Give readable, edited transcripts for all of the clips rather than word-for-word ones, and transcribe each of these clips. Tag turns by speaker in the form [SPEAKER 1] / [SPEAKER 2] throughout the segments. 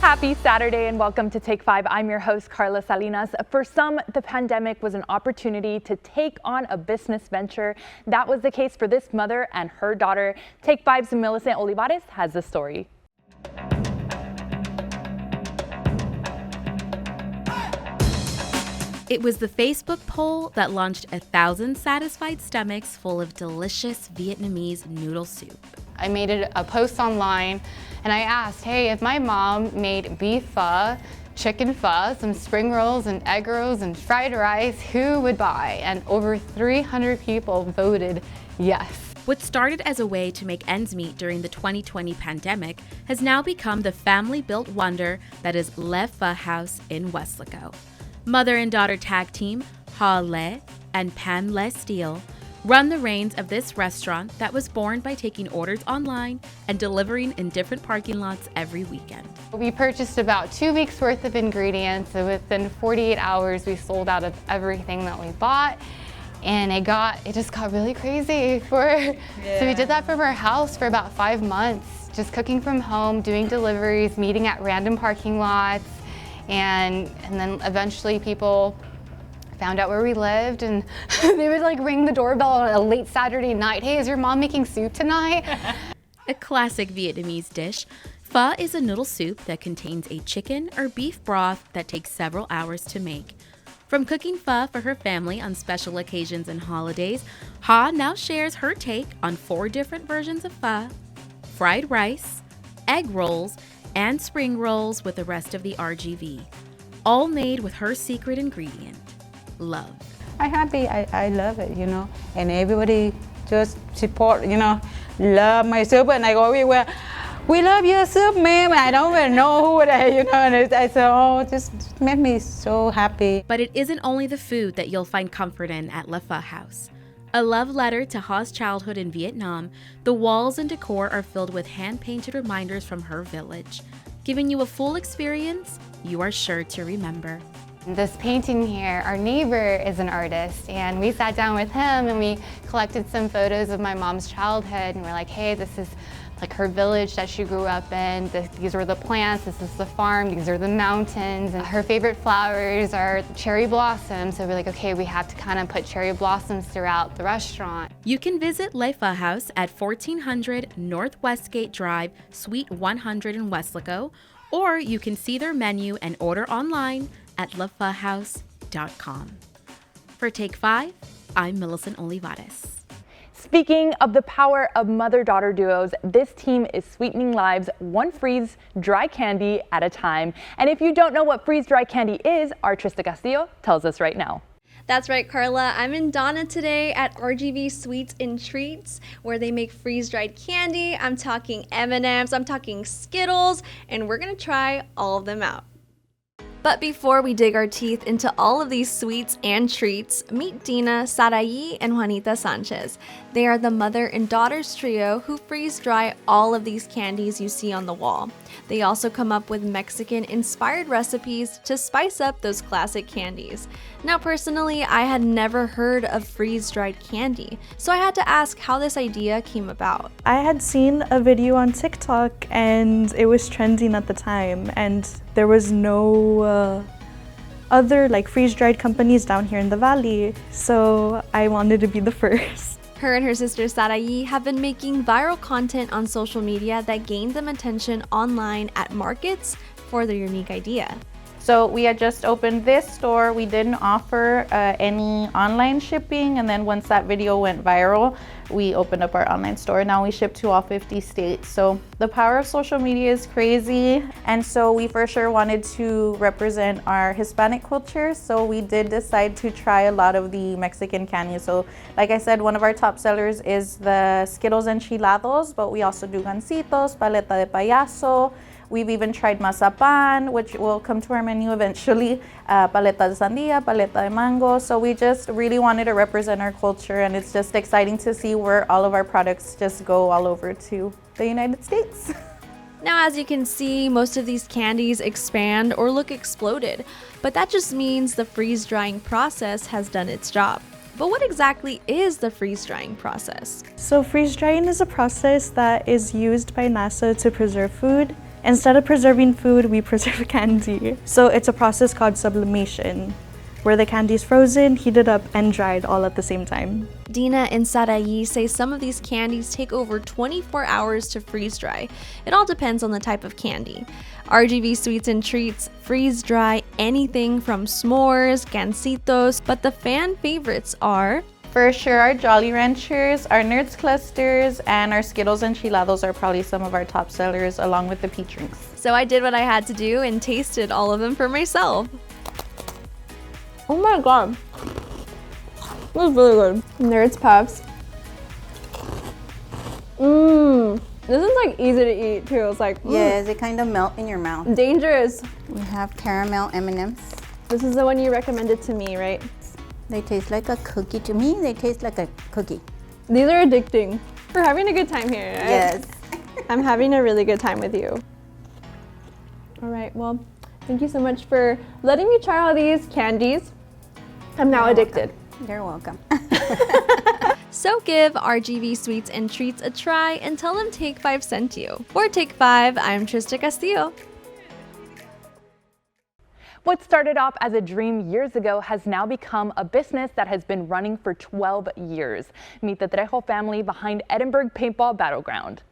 [SPEAKER 1] Happy Saturday and welcome to Take 5. I'm your host, Carla Salinas. For some, the pandemic was an opportunity to take on a business venture. That was the case for this mother and her daughter. Take 5's Millicent Olivares has the story.
[SPEAKER 2] It was the Facebook poll that launched 1,000 satisfied stomachs full of delicious Vietnamese noodle soup.
[SPEAKER 3] I made a post online and I asked, hey, if my mom made beef pho, chicken pho, some spring rolls and egg rolls and fried rice, who would buy? And over 300 people voted yes.
[SPEAKER 2] What started as a way to make ends meet during the 2020 pandemic has now become the family-built wonder that is Le Pho House in Weslaco. Mother and daughter tag team, Ha Le and Pam Le Steele, run the reins of this restaurant that was born by taking orders online and delivering in different parking lots every weekend.
[SPEAKER 3] We purchased about 2 weeks worth of ingredients, and within 48 hours we sold out of everything that we bought. And it just got really crazy. So we did that from our house for about 5 months, just cooking from home, doing deliveries, meeting at random parking lots, and then eventually people found out where we lived, and they would like ring the doorbell on a late Saturday night. Hey, is your mom making soup tonight?
[SPEAKER 2] A classic Vietnamese dish, pho is a noodle soup that contains a chicken or beef broth that takes several hours to make. From cooking pho for her family on special occasions and holidays, Ha now shares her take on 4 different versions of pho, fried rice, egg rolls, and spring rolls with the rest of the RGV, all made with her secret ingredient, love.
[SPEAKER 4] I'm happy, I love it, and everybody just support, love my soup, and I go everywhere, we love your soup, ma'am. I don't even know who they, and I said, just made me so happy.
[SPEAKER 2] But it isn't only the food that you'll find comfort in at Le Pho House. A love letter to Ha's childhood in Vietnam, the walls and decor are filled with hand-painted reminders from her village, giving you a full experience you are sure to remember.
[SPEAKER 3] This painting here, our neighbor is an artist, and we sat down with him and we collected some photos of my mom's childhood, and we're like, hey, this is like her village that she grew up in. These were the plants, this is the farm, these are the mountains, and her favorite flowers are cherry blossoms. So we're like, okay, we have to kind of put cherry blossoms throughout the restaurant.
[SPEAKER 2] You can visit Le Pho House at 1400 North Westgate Drive, Suite 100 in Weslaco, or you can see their menu and order online at lephohouse.com. For Take 5, I'm Millicent Olivares.
[SPEAKER 1] Speaking of the power of mother-daughter duos, this team is sweetening lives one freeze-dried candy at a time. And if you don't know what freeze-dried candy is, our Trista Castillo tells us right now.
[SPEAKER 5] That's right, Carla. I'm in Donna today at RGV Sweets and Treats, where they make freeze-dried candy. I'm talking M&Ms, I'm talking Skittles, and we're gonna try all of them out. But before we dig our teeth into all of these sweets and treats, meet Dina, Saraí, and Juanita Sanchez. They are the mother and daughters trio who freeze dry all of these candies you see on the wall. They also come up with Mexican-inspired recipes to spice up those classic candies. Now personally, I had never heard of freeze-dried candy, so I had to ask how this idea came about.
[SPEAKER 6] I had seen a video on TikTok and it was trending at the time, and there was no other like freeze-dried companies down here in the valley, so I wanted to be the first.
[SPEAKER 5] Her and her sister Saraí have been making viral content on social media that gained them attention online at markets for their unique idea.
[SPEAKER 7] So we had just opened this store. We didn't offer any online shipping, and then once that video went viral, we opened up our online store. Now we ship to all 50 states. So the power of social media is crazy, and so we for sure wanted to represent our Hispanic culture. So we did decide to try a lot of the Mexican candies. So like I said, one of our top sellers is the Skittles Enchilados, but we also do Gancitos, Paleta de Payaso. We've even tried mazapan, which will come to our menu eventually, paleta de sandía, paleta de mango. So we just really wanted to represent our culture, and it's just exciting to see where all of our products just go all over to the United States.
[SPEAKER 5] Now, as you can see, most of these candies expand or look exploded, but that just means the freeze-drying process has done its job. But what exactly is the freeze-drying process?
[SPEAKER 6] So freeze-drying is a process that is used by NASA to preserve food. Instead of preserving food, we preserve candy. So it's a process called sublimation, where the candy is frozen, heated up, and dried all at the same time.
[SPEAKER 5] Dina and Sarayi say some of these candies take over 24 hours to freeze dry. It all depends on the type of candy. RGV Sweets and Treats freeze dry anything from s'mores, gancitos, but the fan favorites are
[SPEAKER 7] For sure, our Jolly Ranchers, our Nerds Clusters, and our Skittles Enchilados are probably some of our top sellers, along with the peach rings.
[SPEAKER 5] So I did what I had to do and tasted all of them for myself.
[SPEAKER 8] Oh my god. This is really good. Nerds Puffs. This is like easy to eat too. It's like
[SPEAKER 9] Yes, they kind of melt in your mouth.
[SPEAKER 8] dangerous.
[SPEAKER 9] We have caramel M&Ms.
[SPEAKER 8] This is the one you recommended to me, right?
[SPEAKER 9] They taste like a cookie. To me, they taste like a cookie.
[SPEAKER 8] These are addicting. We're having a good time here.
[SPEAKER 9] Yes.
[SPEAKER 8] I'm having a really good time with you. All right, well, thank you so much for letting me try all these candies. I'm now addicted.
[SPEAKER 9] You're welcome.
[SPEAKER 5] So give RGV Sweets and Treats a try and tell them Take 5 sent you. For Take 5, I'm Trista Castillo.
[SPEAKER 1] What started off as a dream years ago has now become a business that has been running for 12 years. Meet the Trejo family behind Edinburgh Paintball Battleground.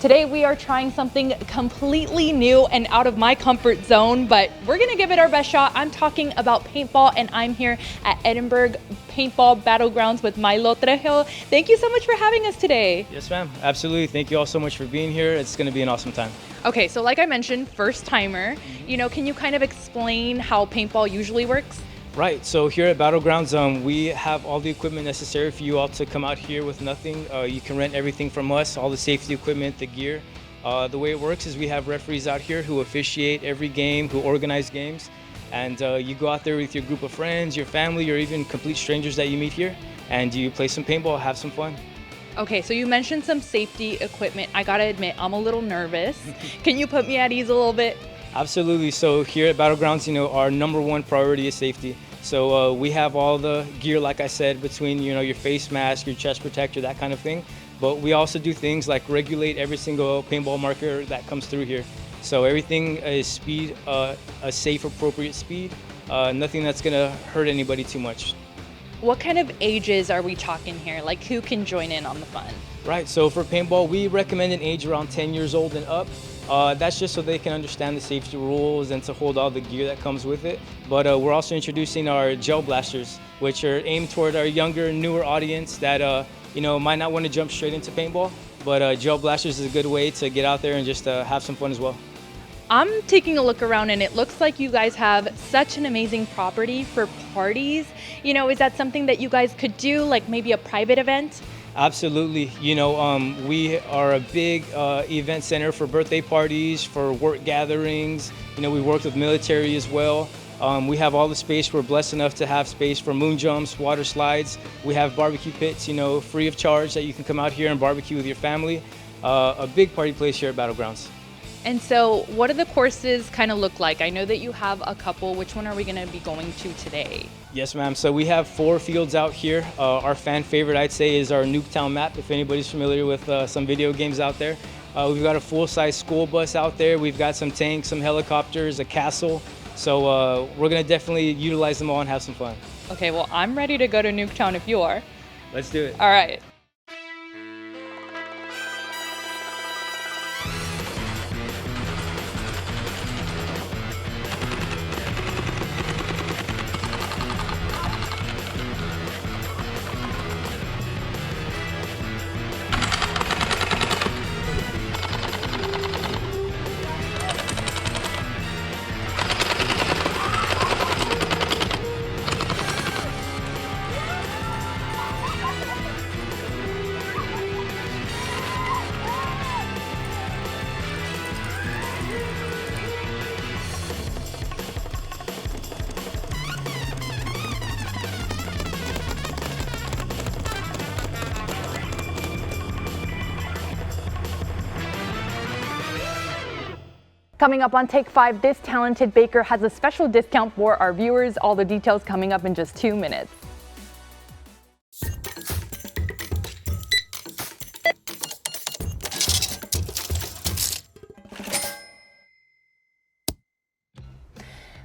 [SPEAKER 1] Today we are trying something completely new and out of my comfort zone, but we're gonna give it our best shot. I'm talking about paintball, and I'm here at Edinburgh Paintball Battlegrounds with Milo Trejo. Thank you so much for having us today.
[SPEAKER 10] Yes, ma'am. Absolutely. Thank you all so much for being here. It's gonna be an awesome time.
[SPEAKER 1] Okay, so like I mentioned, first timer, can you kind of explain how paintball usually works?
[SPEAKER 10] Right, so here at Battlegrounds, we have all the equipment necessary for you all to come out here with nothing. You can rent everything from us, all the safety equipment, the gear. The way it works is we have referees out here who officiate every game, who organize games. And you go out there with your group of friends, your family, or even complete strangers that you meet here, and you play some paintball, have some fun.
[SPEAKER 1] Okay, so you mentioned some safety equipment. I gotta admit, I'm a little nervous. Can you put me at ease a little bit?
[SPEAKER 10] Absolutely. So here at Battlegrounds, our number one priority is safety. So we have all the gear, like I said, between your face mask, your chest protector, that kind of thing. But we also do things like regulate every single paintball marker that comes through here. So everything is speed, a safe, appropriate speed. Nothing that's gonna hurt anybody too much.
[SPEAKER 1] What kind of ages are we talking here? Like, who can join in on the fun?
[SPEAKER 10] Right. So for paintball, we recommend an age around 10 years old and up. That's just so they can understand the safety rules and to hold all the gear that comes with it. But we're also introducing our gel blasters, which are aimed toward our younger, newer audience that might not want to jump straight into paintball. But gel blasters is a good way to get out there and just have some fun as well.
[SPEAKER 1] I'm taking a look around, and it looks like you guys have such an amazing property for parties. Is that something that you guys could do, like maybe a private event?
[SPEAKER 10] Absolutely. We are a big event center for birthday parties, for work gatherings. We work with military as well. We have all the space. We're blessed enough to have space for moon jumps, water slides. We have barbecue pits, free of charge that you can come out here and barbecue with your family. A big party place here at Battlegrounds.
[SPEAKER 1] And so what do the courses kind of look like? I know that you have a couple. Which one are we going to be going to today?
[SPEAKER 10] Yes, ma'am. So we have 4 fields out here. Our fan favorite, I'd say, is our Nuketown map, if anybody's familiar with some video games out there. We've got a full-size school bus out there. We've got some tanks, some helicopters, a castle. So we're going to definitely utilize them all and have some fun.
[SPEAKER 1] Okay, well, I'm ready to go to Nuketown if you are.
[SPEAKER 10] Let's do it.
[SPEAKER 1] All right. Coming up on Take 5, this talented baker has a special discount for our viewers. All the details coming up in just 2 minutes.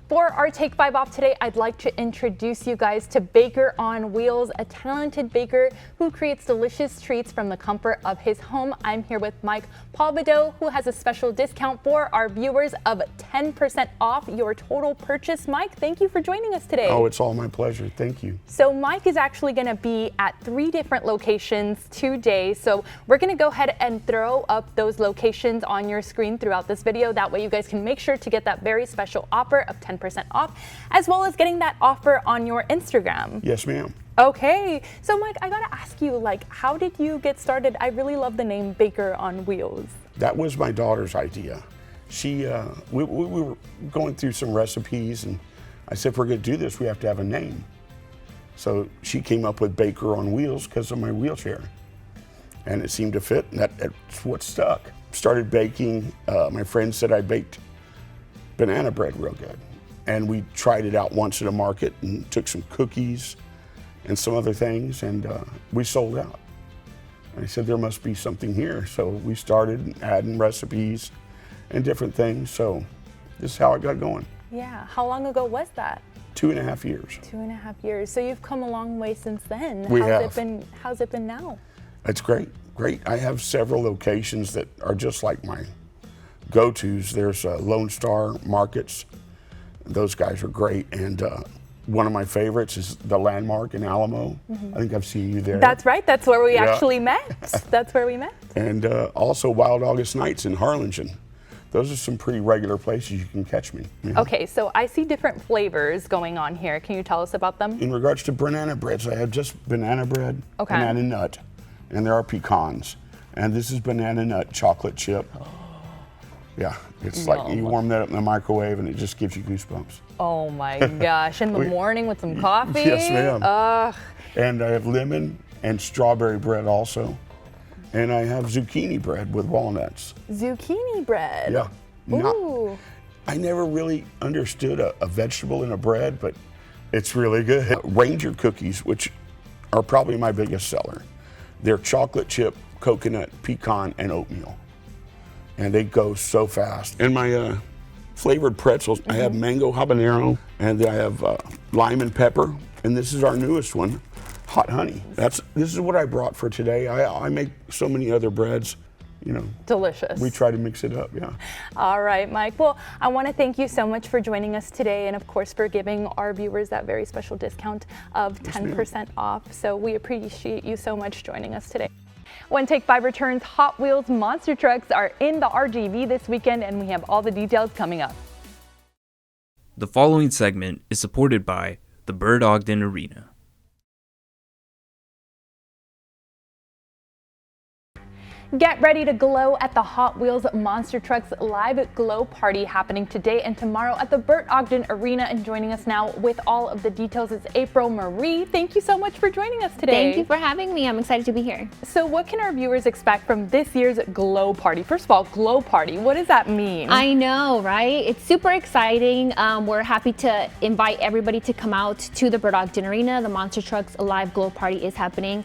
[SPEAKER 1] For our Take 5 off today, I'd like to introduce you guys to Baker on Wheels, a talented baker who creates delicious treats from the comfort of his home. I'm here with Mike Palvido, who has a special discount for our viewers of 10% off your total purchase. Mike, thank you for joining us today.
[SPEAKER 11] Oh, it's all my pleasure. Thank you.
[SPEAKER 1] So Mike is actually going to be at 3 different locations today. So we're going to go ahead and throw up those locations on your screen throughout this video. That way you guys can make sure to get that very special offer of 10% off, as well as getting that offer on your Instagram.
[SPEAKER 11] Yes, ma'am.
[SPEAKER 1] Okay, so Mike, I gotta ask you, like, how did you get started? I really love the name Baker on Wheels.
[SPEAKER 11] That was my daughter's idea. She, we were going through some recipes, and I said, if we're gonna do this, we have to have a name. So she came up with Baker on Wheels because of my wheelchair. And it seemed to fit, and that's what stuck. Started baking. My friend said I baked banana bread real good. And we tried it out once at a market and took some cookies and some other things, and we sold out. And I said, there must be something here. So we started adding recipes and different things. So this is how it got going.
[SPEAKER 1] Yeah, how long ago was that?
[SPEAKER 11] 2.5 years.
[SPEAKER 1] 2.5 years. So you've come a long way since then.
[SPEAKER 11] We
[SPEAKER 1] have. How's it been now?
[SPEAKER 11] It's great, great. I have several locations that are just like my go-tos. There's Lone Star Markets. Those guys are great, and one of my favorites is the Landmark in Alamo. I think I've seen you there.
[SPEAKER 1] That's right. That's where we actually met. That's where we met.
[SPEAKER 11] And also Wild August Nights in Harlingen. Those are some pretty regular places you can catch me. Yeah.
[SPEAKER 1] Okay, so I see different flavors going on here. Can you tell us about them?
[SPEAKER 11] In regards to banana breads, I have just banana bread, banana nut, and there are pecans. And this is banana nut chocolate chip. Yeah, it's like you warm that up in the microwave and it just gives you goosebumps.
[SPEAKER 1] Oh my gosh, in the morning with some coffee?
[SPEAKER 11] Yes, ma'am. And I have lemon and strawberry bread also. And I have zucchini bread with walnuts.
[SPEAKER 1] Zucchini bread?
[SPEAKER 11] Yeah.
[SPEAKER 1] Ooh.
[SPEAKER 11] I never really understood a vegetable in a bread, but it's really good. Ranger cookies, which are probably my biggest seller. They're chocolate chip, coconut, pecan, and oatmeal. And they go so fast. And my flavored pretzels, I have mango habanero, and I have lime and pepper, and this is our newest one, hot honey. This is what I brought for today. I make so many other breads, you know.
[SPEAKER 1] Delicious.
[SPEAKER 11] We try to mix it up, yeah.
[SPEAKER 1] All right, Mike. Well, I want to thank you so much for joining us today, and of course for giving our viewers that very special discount of 10% off. So we appreciate you so much joining us today. When Take 5 returns, Hot Wheels monster trucks are in the RGV this weekend, and we have all the details coming up.
[SPEAKER 12] The following segment is supported by the Bird Ogden Arena.
[SPEAKER 1] Get ready to glow at the Hot Wheels Monster Trucks live glow party happening today and tomorrow at the Burt Ogden Arena. And joining us now with all of the details is April Marie. Thank you so much for joining us today.
[SPEAKER 13] Thank you for having me. I'm excited to be here.
[SPEAKER 1] So what can our viewers expect from this year's glow party? First of all, glow party, what does that mean?
[SPEAKER 13] I know, right? It's super exciting. We're happy to invite everybody to come out to the Burt Ogden Arena. The Monster Trucks live glow party is happening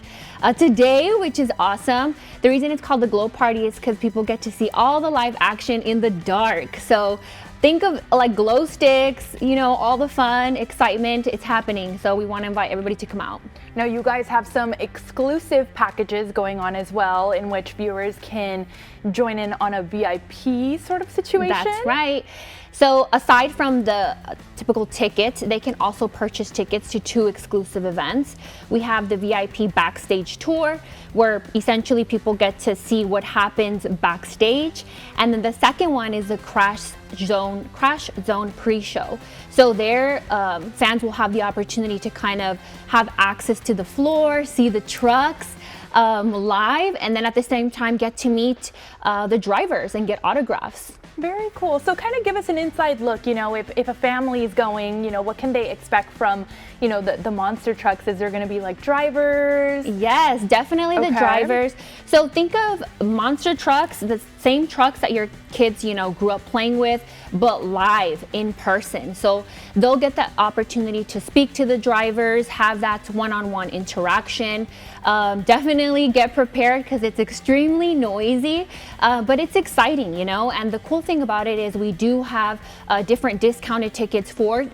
[SPEAKER 13] today, which is awesome. The reason it's called the glow party is because people get to see all the live action in the dark. So think of like glow sticks, you know, all the fun, excitement, it's happening. So we want to invite everybody to come out.
[SPEAKER 1] Now you guys have some exclusive packages going on as well, in which viewers can join in on a VIP sort of situation.
[SPEAKER 13] That's right. So aside from the typical ticket, they can also purchase tickets to 2 exclusive events. We have the VIP backstage tour, where essentially people get to see what happens backstage. And then the second one is the Crash Zone pre-show. So there, fans will have the opportunity to kind of have access to the floor, see the trucks live, and then at the same time get to meet the drivers and get autographs.
[SPEAKER 1] Very cool. So kind of give us an inside look, you know, if a family is going, you know, what can they expect from, you know, the monster trucks? Is there going to be like drivers?
[SPEAKER 13] Yes, definitely the drivers. So think of monster trucks. same trucks that your kids, grew up playing with, but live in person. So they'll get that opportunity to speak to the drivers, have that one-on-one interaction. Definitely get prepared because it's extremely noisy, but it's exciting, and the cool thing about it is we do have different discounted tickets for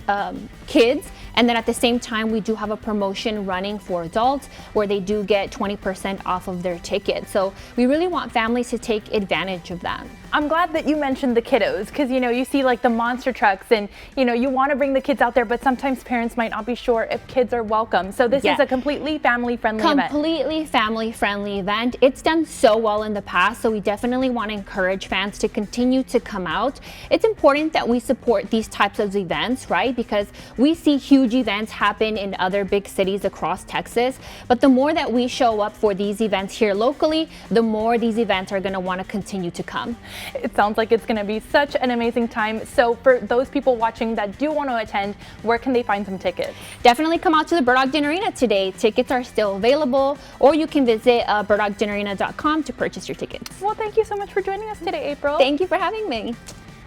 [SPEAKER 13] kids. And then at the same time, we do have a promotion running for adults where they do get 20% off of their ticket. So we really want families to take advantage of that.
[SPEAKER 1] I'm glad that you mentioned the kiddos because, you see like the monster trucks and, you want to bring the kids out there, but sometimes parents might not be sure if kids are welcome. So this is a completely family-friendly event.
[SPEAKER 13] Completely family-friendly event. It's done so well in the past, so we definitely want to encourage fans to continue to come out. It's important that we support these types of events, right? Because we see huge events happen in other big cities across Texas, but the more that we show up for these events here locally, the more these events are going to want to continue to come.
[SPEAKER 1] It sounds like it's going to be such an amazing time. So for those people watching that do want to attend, where can they find some tickets?
[SPEAKER 13] Definitely come out to the Bird Ogden Arena today. Tickets are still available, or you can visit birdogdenarena.com to purchase your tickets.
[SPEAKER 1] Well, thank you so much for joining us today, April.
[SPEAKER 13] Thank you for having me.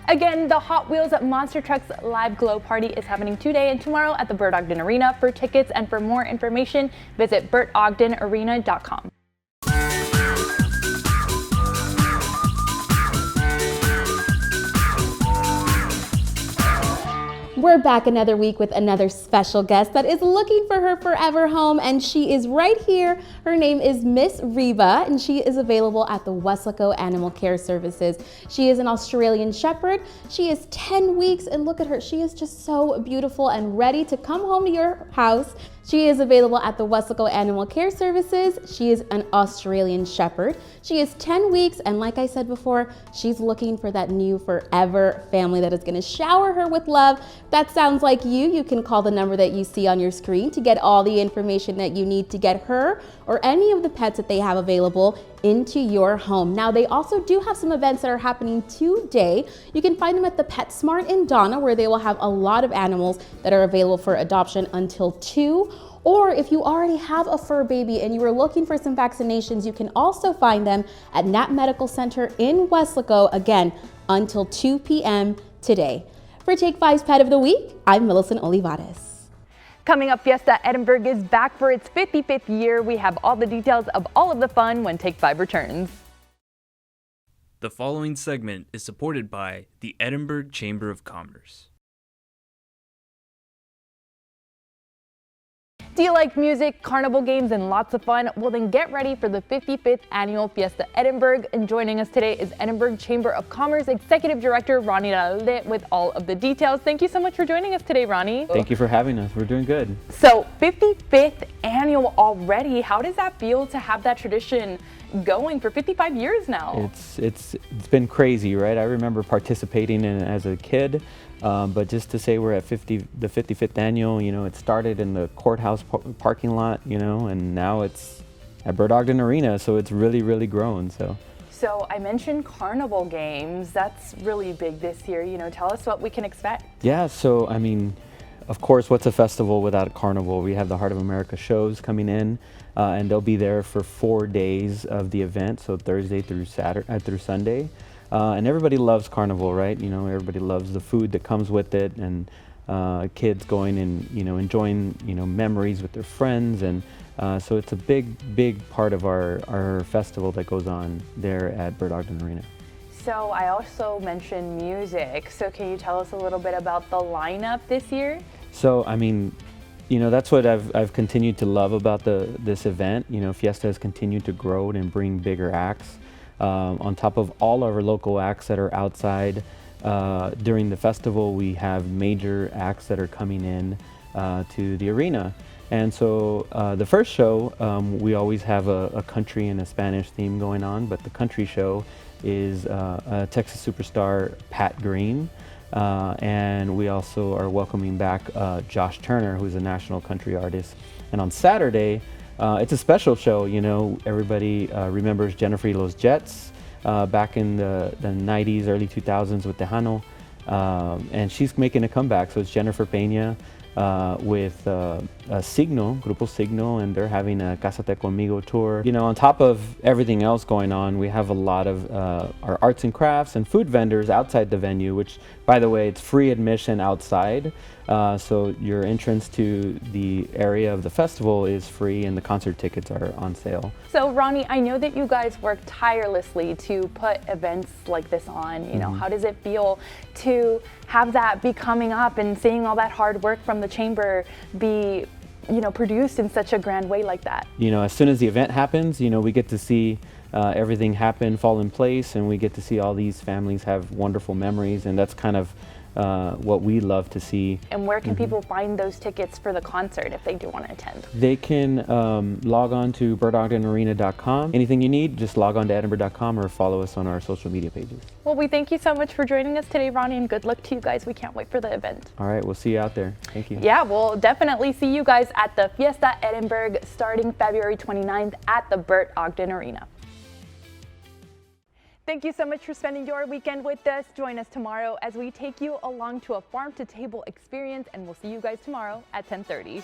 [SPEAKER 1] Again, the Hot Wheels Monster Trucks Live Glow Party is happening today and tomorrow at the Bird Ogden Arena. For tickets and for more information, visit birdogdenarena.com.
[SPEAKER 14] We're back another week with another special guest that is looking for her forever home, and she is right here. Her name is Miss Reba, and she is available at the Weslaco Animal Care Services. She is an Australian Shepherd. She is 10 weeks, and look at her. She is just so beautiful and ready to come home to your house. She is available at the Weslaco Animal Care Services. She is an Australian Shepherd. She is 10 weeks, and like I said before, she's looking for that new forever family that is gonna shower her with love. If that sounds like you can call the number that you see on your screen to get all the information that you need to get her or any of the pets that they have available into your home. Now, they also do have some events that are happening today. You can find them at the PetSmart in Donna, where they will have a lot of animals that are available for adoption until 2. Or if you already have a fur baby and you are looking for some vaccinations, you can also find them at Knapp Medical Center in Weslaco, again, until 2 p.m. today. For Take 5's Pet of the Week, I'm Millicent Olivares.
[SPEAKER 1] Coming up, Fiesta Edinburgh is back for its 55th year. We have all the details of all of the fun when Take 5 returns.
[SPEAKER 12] The following segment is supported by the Edinburgh Chamber of Commerce.
[SPEAKER 1] Do you like music, carnival games, and lots of fun? Well, then get ready for the 55th Annual Fiesta Edinburgh. And joining us today is Edinburgh Chamber of Commerce Executive Director Ronnie Lalde with all of the details. Thank you so much for joining us today, Ronnie.
[SPEAKER 15] Thank you for having us. We're doing good.
[SPEAKER 1] So, 55th Annual already. How does that feel to have that tradition going for 55 years now?
[SPEAKER 15] It's been crazy, right? I remember participating in it as a kid. But just to say we're at the 55th annual, it started in the courthouse parking lot, and now it's at Bird Ogden Arena, so it's really, really grown.
[SPEAKER 1] So I mentioned carnival games. That's really big this year. Tell us what we can expect.
[SPEAKER 15] Yeah, so of course, what's a festival without a carnival? We have the Heart of America shows coming in, and they'll be there for 4 days of the event, so Thursday through Sunday. And everybody loves carnival, right? Everybody loves the food that comes with it, and kids going and enjoying memories with their friends, and so it's a big part of our festival that goes on there at Bird Ogden Arena.
[SPEAKER 1] So I also mentioned music. So can you tell us a little bit about the lineup this year?
[SPEAKER 15] So that's what I've continued to love about this event. Fiesta has continued to grow and bring bigger acts. On top of all of our local acts that are outside during the festival, we have major acts that are coming in to the arena. And so the first show, we always have a country and a Spanish theme going on, but the country show is a Texas superstar, Pat Green. And we also are welcoming back Josh Turner, who's a national country artist. And on Saturday, it's a special show. Everybody remembers Jennifer Los Jets back in the 90s, early 2000s with Tejano, and she's making a comeback. So it's Jennifer Pena with Grupo Signo, and they're having a Casate Conmigo tour. You know, on top of everything else going on, we have a lot of our arts and crafts and food vendors outside the venue, which, by the way, it's free admission outside. So your entrance to the area of the festival is free, and the concert tickets are on sale.
[SPEAKER 1] So Ronnie, I know that you guys work tirelessly to put events like this on. You know, how does it feel to have that be coming up and seeing all that hard work from the chamber be, you know, produced in such a grand way like that?
[SPEAKER 15] You know, as soon as the event happens, you know, we get to see everything happen, fall in place, and we get to see all these families have wonderful memories, and that's kind of what we love to see.
[SPEAKER 1] And where can people find those tickets for the concert if they do want to attend?
[SPEAKER 15] They can log on to birdogdenarena.com. Anything you need, just log on to edinburgh.com or follow us on our social media pages.
[SPEAKER 1] Well, we thank you so much for joining us today, Ronnie, and good luck to you guys. We can't wait for the event.
[SPEAKER 15] All right, we'll see you out there. Thank you.
[SPEAKER 1] Yeah, we'll definitely see you guys at the Fiesta Edinburgh starting February 29th at the Bert Ogden Arena. Thank you so much for spending your weekend with us. Join us tomorrow as we take you along to a farm-to-table experience, and we'll see you guys tomorrow at 10:30.